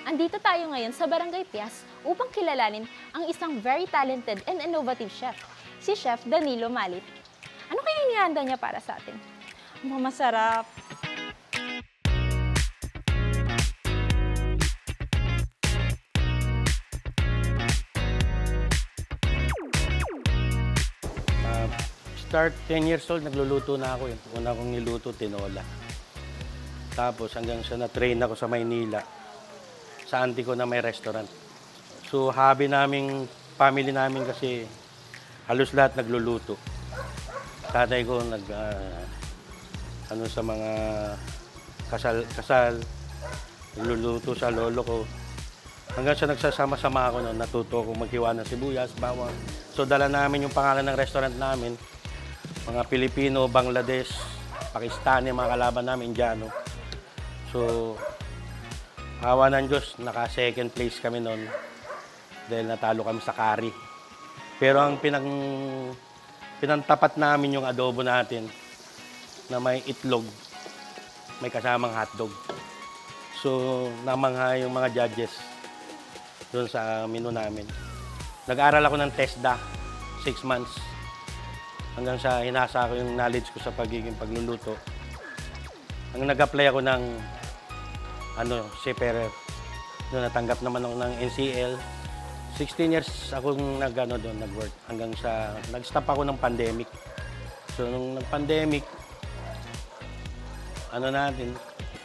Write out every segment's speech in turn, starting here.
Andito tayo ngayon sa Barangay Pias upang kilalanin ang isang very talented and innovative chef, si Chef Danilo Malit. Ano kaya inihanda niya para sa atin? Masarap! Start 10 years old, nagluluto na ako. Una kong niluto, tinola. Tapos hanggang sa na-train ako sa Maynila, sa auntie ko na may restaurant. So hobby naming, family namin kasi halos lahat nagluluto. Tatay ko sa mga kasal, nagluluto sa lolo ko. Hanggang sa nagsasama-sama ako noon, natuto ako maghiwa ng sibuyas, bawang. So dala namin yung pangalan ng restaurant namin. Mga Pilipino, Bangladesh, Pakistani, mga kalaban namin, Indiano. So, awa ng Diyos, naka-second place kami noon dahil natalo kami sa curry. Pero ang pinantapat namin yung adobo natin na may itlog, may kasamang hotdog. So, namangha yung mga judges doon sa menu namin. Nag-aaral ako ng TESDA, 6 months. Hanggang sa hinasa ko yung knowledge ko sa pagiging pagluluto. Ang nag-apply ako ng seafarer. Doon natanggap naman ako ng NCL. 16 years akong nag-work hanggang sa nag-stop ako ng pandemic. So nung nag-pandemic,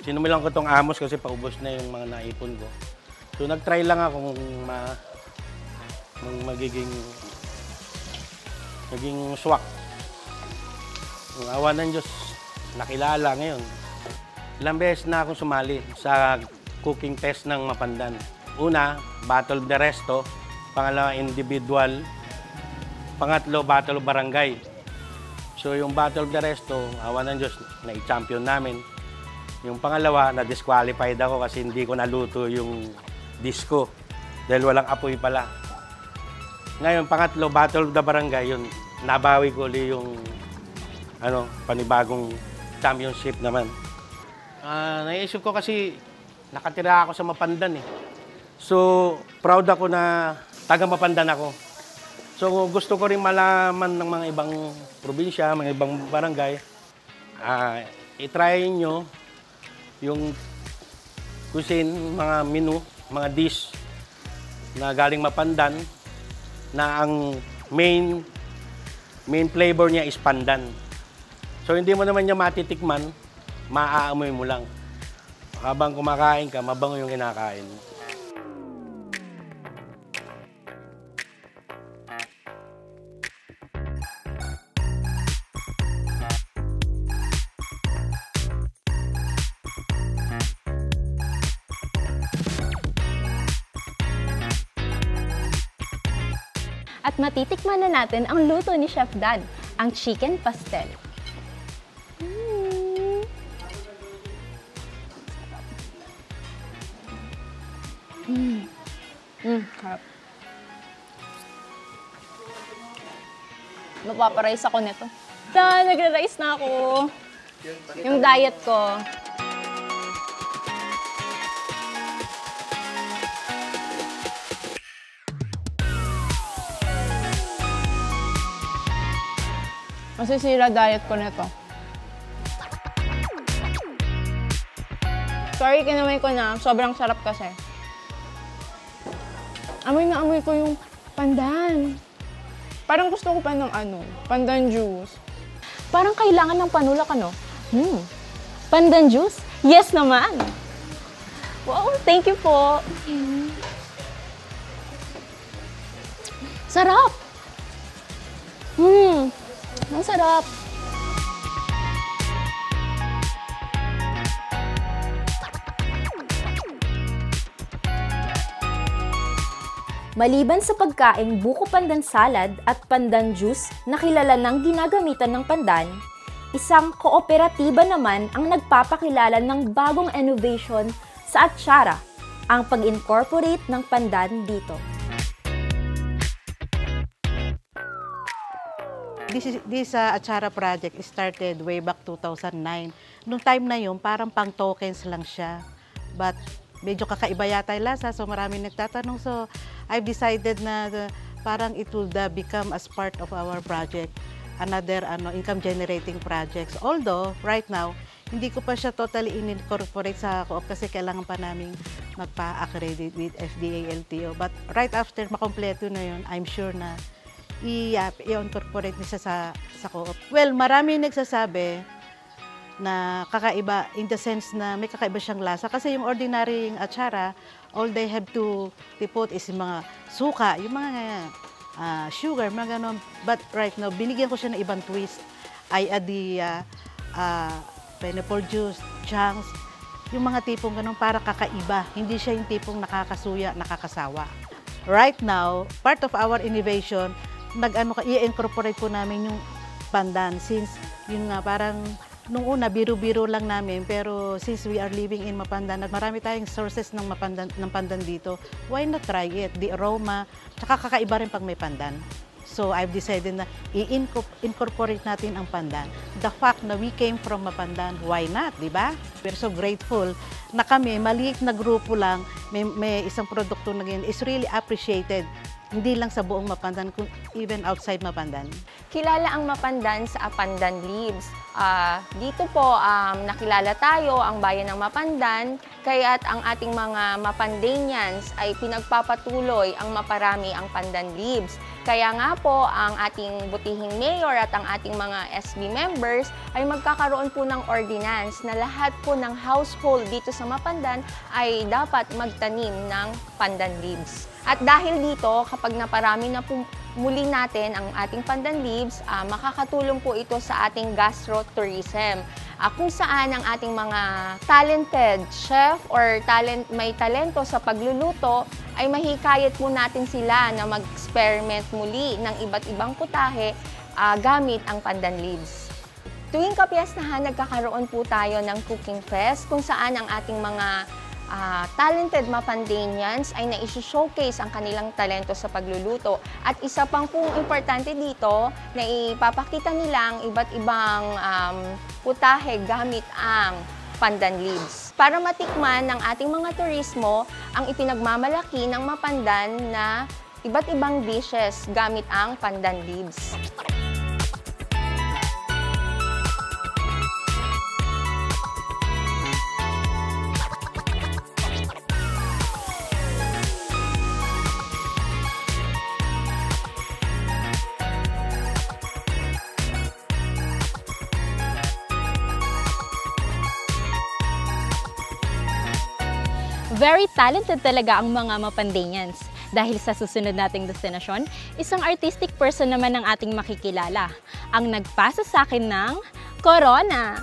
sinumilan ko tong amos kasi paubos na yung mga naipon ko. So nag-try lang ako kung magiging swak. Ang awa ng Diyos, nakilala ngayon. Ilang beses na akong sumali sa cooking test ng Mapandan. Una, Battle of the Resto. Pangalawa, individual. Pangatlo, Battle of Barangay. So yung Battle of the Resto, awa ng Diyos, na-champion namin. Yung pangalawa, na-disqualified ako kasi hindi ko naluto yung disco. Dahil walang apoy pala. Ngayon, pangatlo, Battle of the Barangay, yun, nabawi ko ulit yung panibagong championship naman. Naisip ko kasi nakatira ako sa Mapandan eh. So, proud ako na taga Mapandan ako. So, gusto ko rin malaman ng mga ibang probinsya, mga ibang barangay. I-try nyo yung cuisine, mga menu, mga dish na galing Mapandan na ang main flavor niya is pandan. So, hindi mo naman niya matitikman, maaamoy mo lang. Habang kumakain ka, mabango yung kinakain mo. At matitikman na natin ang luto ni Chef Dan, ang chicken pastel. Harap. Magpaparice ako nito. Nagre-rice na ako. Yung diet ko. Masisira diet ko nito. Sorry, kinamay ko na. Sobrang sarap kasi. Amoy na amoy ko yung pandan. Parang gusto ko pa ng pandan juice. Parang kailangan ng panulak, Pandan juice? Yes naman! Wow, thank you po! Sarap! Ang sarap! Maliban sa pagkaing buko pandan salad at pandan juice na kilala ng ginagamitan ng pandan, isang kooperatiba naman ang nagpapakilala ng bagong innovation sa atsara, ang pag-incorporate ng pandan dito. This atsara project started way back 2009. Noong time na yun, parang pang tokens lang siya. But medyo kakaiba yata yung lasa, so maraming nagtatanong. So I've decided na parang it will become as part of our project, another income generating projects. Although right now, hindi ko pa siya totally in-incorporate sa co-op kasi kailangan pa namin magpa-accredit with FDA, LTO. But right after makompleto na yun, I'm sure na i-incorporate niya sa co-op. Well, marami nagsasabi na kakaiba in the sense na may kakaiba siyang lasa. Kasi yung ordinary atsara, all they have to put is yung mga suka, yung mga sugar, mga ganon. But right now, binigyan ko siya ng ibang twist. I add the pineapple juice, chunks, yung mga tipong ganun para kakaiba. Hindi siya yung tipong nakakasuya, nakakasawa. Right now, part of our innovation, i-incorporate po namin yung pandan since yun nga parang nung una biro-biro lang namin pero since we are living in Mapandan at marami tayong sources ng pandan dito, why not try it? The aroma, tsaka kakaiba rin pag may pandan. So I've decided na i-incorporate natin ang pandan. The fact na we came from Mapandan, why not, di ba? We're so grateful na kami, maliit na grupo lang, may isang produkto na ganyan, is really appreciated. Hindi lang sa buong Mapandan, even outside Mapandan. Kilala ang Mapandan sa Pandan Leaves. Dito po nakilala tayo, ang bayan ng Mapandan, kaya't ang ating mga Mapandanians ay pinagpapatuloy ang maparami ang Pandan Leaves. Kaya nga po, ang ating butihing mayor at ang ating mga SB members ay magkakaroon po ng ordinance na lahat po ng household dito sa Mapandan ay dapat magtanim ng Pandan Leaves. At dahil dito, kapag naparami na po muli natin ang ating pandan leaves, makakatulong po ito sa ating gastro-tourism. Kung saan ang ating mga talented chef or may talento sa pagluluto, ay mahikayat po natin sila na mag-experiment muli ng iba't ibang putahe gamit ang pandan leaves. Tuwing kapiyastahan, nagkakaroon po tayo ng cooking fest kung saan ang ating mga talented Mapandanians ay na-showcase ang kanilang talento sa pagluluto. At isa pang pong importante dito na ipapakita nila ang iba't ibang putahe gamit ang pandan leaves. Para matikman ng ating mga turismo ang ipinagmamalaki ng Mapandan na iba't ibang dishes gamit ang pandan leaves. Very talented talaga ang mga Mapandanians. Dahil sa susunod nating destinasyon, isang artistic person naman ang ating makikilala, ang nagpasa sa akin ng Corona.